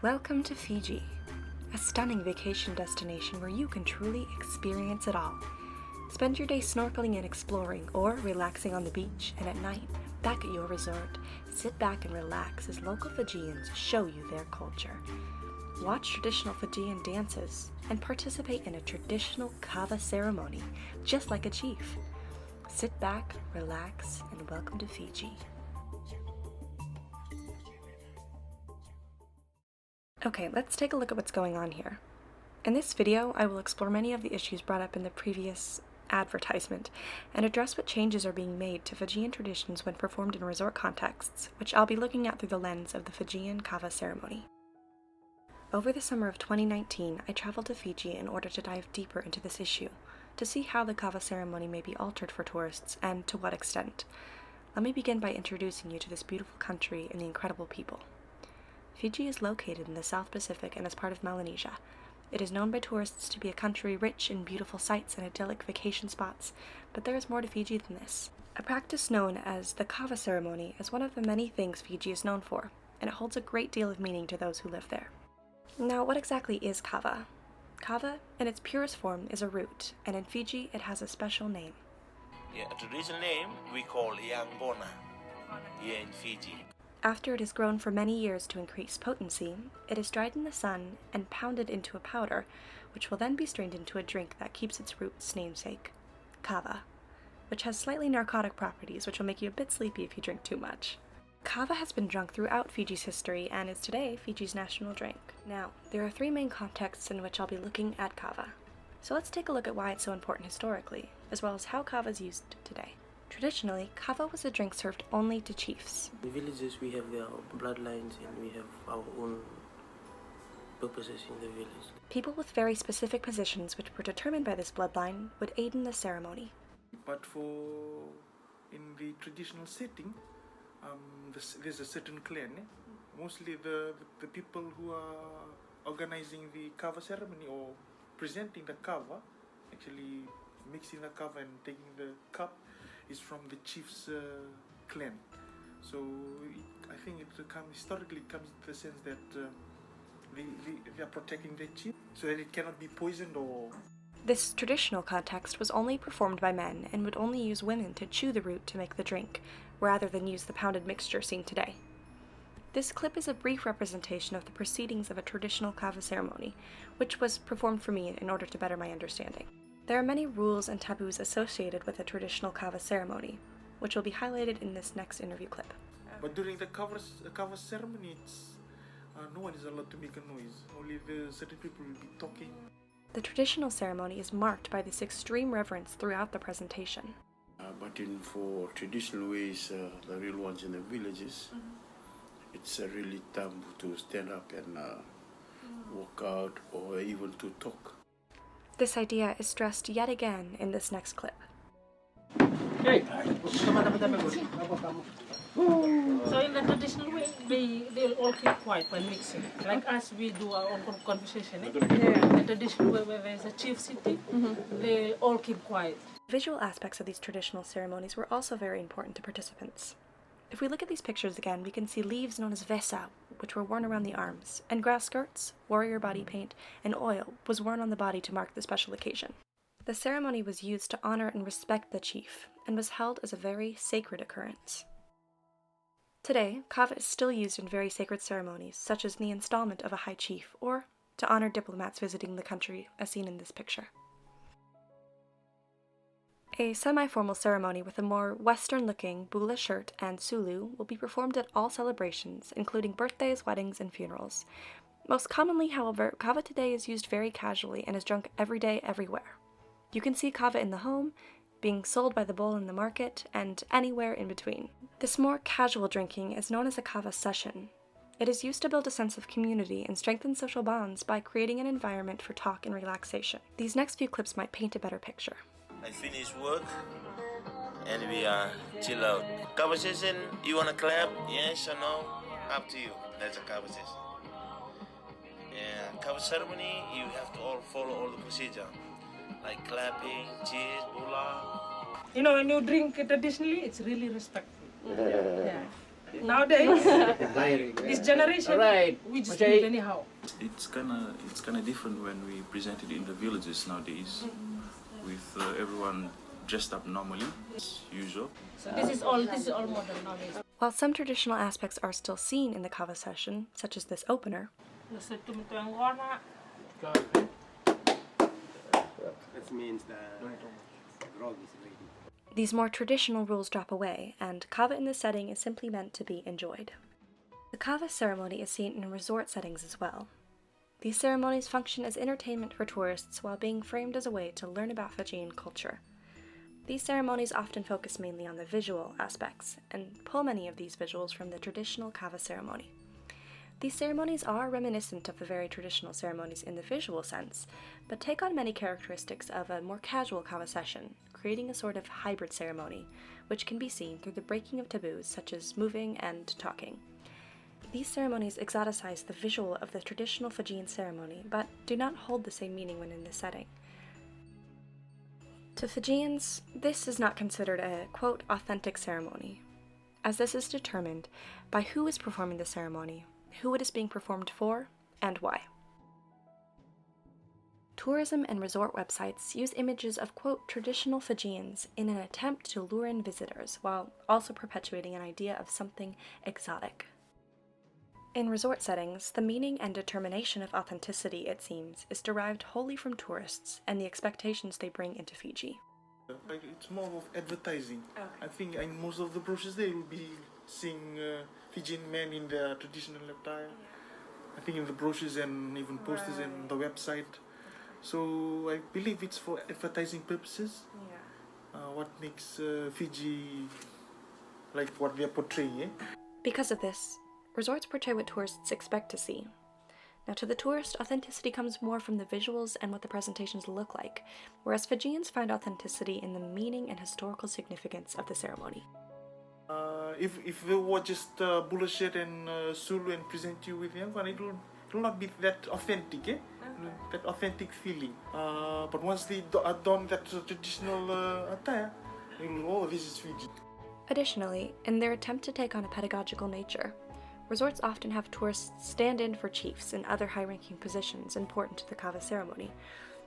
Welcome to Fiji, a stunning vacation destination where you can truly experience it all. Spend your day snorkeling and exploring, or relaxing on the beach, and at night, back at your resort, sit back and relax as local Fijians show you their culture. Watch traditional Fijian dances and participate in a traditional Kava ceremony, just like a chief. Sit back, relax, and welcome to Fiji. Okay, let's take a look at what's going on here. In this video, I will explore many of the issues brought up in the previous advertisement and address what changes are being made to Fijian traditions when performed in resort contexts, which I'll be looking at through the lens of the Fijian Kava ceremony. Over the summer of 2019, I traveled to Fiji in order to dive deeper into this issue, to see how the Kava ceremony may be altered for tourists and to what extent. Let me begin by introducing you to this beautiful country and the incredible people. Fiji is located in the South Pacific and is part of Melanesia. It is known by tourists to be a country rich in beautiful sights and idyllic vacation spots, but there is more to Fiji than this. A practice known as the Kava ceremony is one of the many things Fiji is known for, and it holds a great deal of meaning to those who live there. Now, what exactly is kava? Kava, in its purest form, is a root, and in Fiji it has a special name. Yeah, a traditional name we call Yambona here in Fiji. After it is grown for many years to increase potency, it is dried in the sun and pounded into a powder, which will then be strained into a drink that keeps its root's namesake, kava, which has slightly narcotic properties which will make you a bit sleepy if you drink too much. Kava has been drunk throughout Fiji's history and is today Fiji's national drink. Now, there are three main contexts in which I'll be looking at kava. So let's take a look at why it's so important historically, as well as how kava is used today. Traditionally, kava was a drink served only to chiefs. In villages, we have their bloodlines and we have our own purposes in the village. People with very specific positions which were determined by this bloodline would aid in the ceremony. But in the traditional setting, there's a certain clan. Mostly the people who are organizing the kava ceremony or presenting the kava, actually mixing the kava and taking the cup, is from the chief's clan. So I think historically it comes to the sense that they are protecting their chief so that it cannot be poisoned or... This traditional context was only performed by men and would only use women to chew the root to make the drink, rather than use the pounded mixture seen today. This clip is a brief representation of the proceedings of a traditional kava ceremony, which was performed for me in order to better my understanding. There are many rules and taboos associated with a traditional kava ceremony, which will be highlighted in this next interview clip. But during the kava ceremony, no one is allowed to make a noise. Only the certain people will be talking. The traditional ceremony is marked by this extreme reverence throughout the presentation. But for traditional ways, the real ones in the villages, it's really taboo to stand up and walk out or even to talk. This idea is stressed yet again in this next clip. So in the traditional way, they'll all keep quiet when mixing. Like us, we do our own conversation. The traditional way where there's a chief sitting, they all keep quiet. Visual aspects of these traditional ceremonies were also very important to participants. If we look at these pictures again, we can see leaves known as vesa, which were worn around the arms, and grass skirts, warrior body paint, and oil was worn on the body to mark the special occasion. The ceremony was used to honor and respect the chief, and was held as a very sacred occurrence. Today, kava is still used in very sacred ceremonies, such as the installment of a high chief, or to honor diplomats visiting the country, as seen in this picture. A semi-formal ceremony with a more Western-looking bula shirt and sulu will be performed at all celebrations, including birthdays, weddings, and funerals. Most commonly, however, kava today is used very casually and is drunk every day, everywhere. You can see kava in the home, being sold by the bowl in the market, and anywhere in between. This more casual drinking is known as a kava session. It is used to build a sense of community and strengthen social bonds by creating an environment for talk and relaxation. These next few clips might paint a better picture. I finish work and we chill out. Conversation, you wanna clap? Yes or no? Up to you. That's a conversation. Yeah, Kava ceremony, you have to all follow all the procedure. Like clapping, cheers, bula. You know, when you drink traditionally, it's really respectful. Yeah. Nowadays, this generation, we just live anyhow. It's kind of different when we present it in the villages nowadays, with everyone dressed up normally, as usual. So this is all modern nowadays. While some traditional aspects are still seen in the Kava session, such as this opener, That means the grog is ready. these more traditional rules drop away, and Kava in this setting is simply meant to be enjoyed. The Kava ceremony is seen in resort settings as well. These ceremonies function as entertainment for tourists while being framed as a way to learn about Fijian culture. These ceremonies often focus mainly on the visual aspects, and pull many of these visuals from the traditional Kava ceremony. These ceremonies are reminiscent of the very traditional ceremonies in the visual sense, but take on many characteristics of a more casual Kava session, creating a sort of hybrid ceremony, which can be seen through the breaking of taboos such as moving and talking. These ceremonies exoticize the visual of the traditional Fijian ceremony, but do not hold the same meaning when in this setting. To Fijians, this is not considered a, quote, authentic ceremony, as this is determined by who is performing the ceremony, who it is being performed for, and why. Tourism and resort websites use images of, quote, traditional Fijians in an attempt to lure in visitors, while also perpetuating an idea of something exotic. In resort settings, the meaning and determination of authenticity, it seems, is derived wholly from tourists and the expectations they bring into Fiji. Like it's more of advertising. I think in most of the brochures they will be seeing Fijian men in their traditional attire. I think in the brochures and even posters and the website. So I believe it's for advertising purposes. What makes Fiji like what they are portraying. Because of this, resorts portray what tourists expect to see. Now, to the tourist, authenticity comes more from the visuals and what the presentations look like, whereas Fijians find authenticity in the meaning and historical significance of the ceremony. If they were just bullshit and Sulu and present you with them, it will not be that authentic, that authentic feeling. But once they don that traditional attire, you will, oh, this is Fiji. Additionally, in their attempt to take on a pedagogical nature, resorts often have tourists stand in for chiefs and other high-ranking positions important to the Kava ceremony,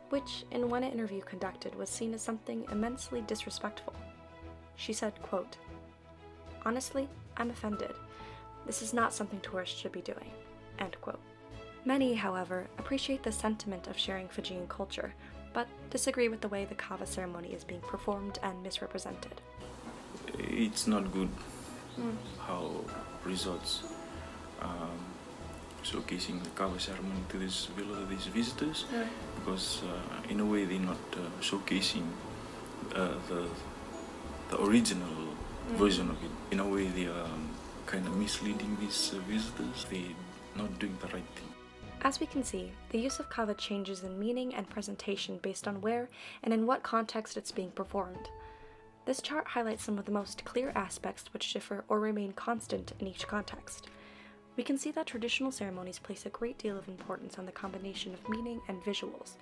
which, in one interview conducted, was seen as something immensely disrespectful. She said, quote, "Honestly, I'm offended. This is not something tourists should be doing." End quote. Many, however, appreciate the sentiment of sharing Fijian culture, but disagree with the way the Kava ceremony is being performed and misrepresented. It's not good how resorts showcasing the Kava ceremony to these visitors, because in a way they're not showcasing the original version of it. In a way they are kind of misleading these visitors. They're not doing the right thing. As we can see, the use of Kava changes in meaning and presentation based on where and in what context it's being performed. This chart highlights some of the most clear aspects which differ or remain constant in each context. We can see that traditional ceremonies place a great deal of importance on the combination of meaning and visuals,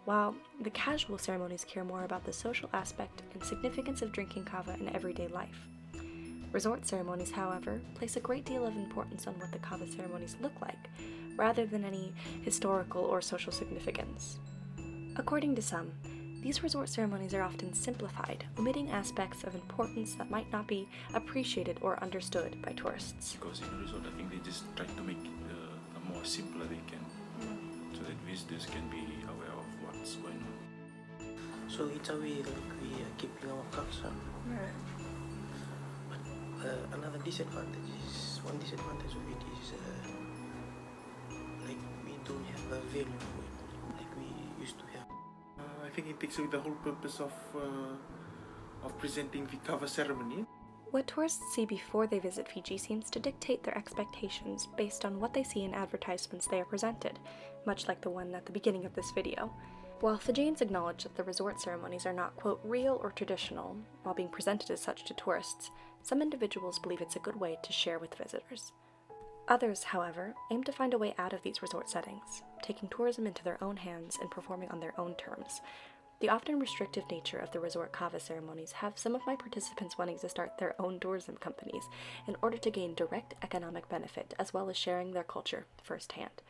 while the casual ceremonies care more about the social aspect and significance of drinking kava in everyday life. Resort ceremonies, however, place a great deal of importance on what the kava ceremonies look like, rather than any historical or social significance. According to some, these resort ceremonies are often simplified, omitting aspects of importance that might not be appreciated or understood by tourists. Because in a resort, I think they just try to make it the more simpler they can, so that visitors can be aware of what's going on. So it's a way like we are keeping our culture. But another disadvantage of it is like we don't have a value for it like we used to have. I think it takes away the whole purpose of presenting the Kava ceremony. What tourists see before they visit Fiji seems to dictate their expectations based on what they see in advertisements they are presented, much like the one at the beginning of this video. While Fijians acknowledge that the resort ceremonies are not, quote, real or traditional, while being presented as such to tourists, some individuals believe it's a good way to share with visitors. Others, however, aim to find a way out of these resort settings, taking tourism into their own hands and performing on their own terms. The often restrictive nature of the resort kava ceremonies have some of my participants wanting to start their own tourism companies in order to gain direct economic benefit as well as sharing their culture firsthand.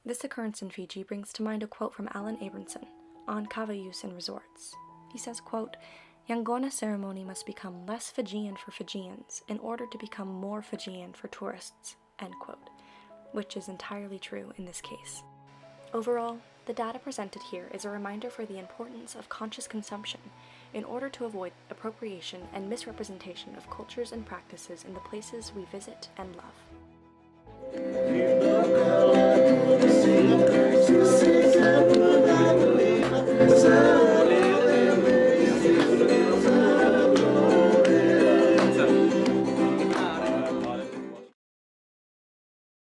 This occurrence in Fiji brings to mind a quote from Alan Abramson on kava use in resorts. He says, quote, "Yangona ceremony must become less Fijian for Fijians in order to become more Fijian for tourists," end quote, which is entirely true in this case. Overall, the data presented here is a reminder for the importance of conscious consumption in order to avoid appropriation and misrepresentation of cultures and practices in the places we visit and love.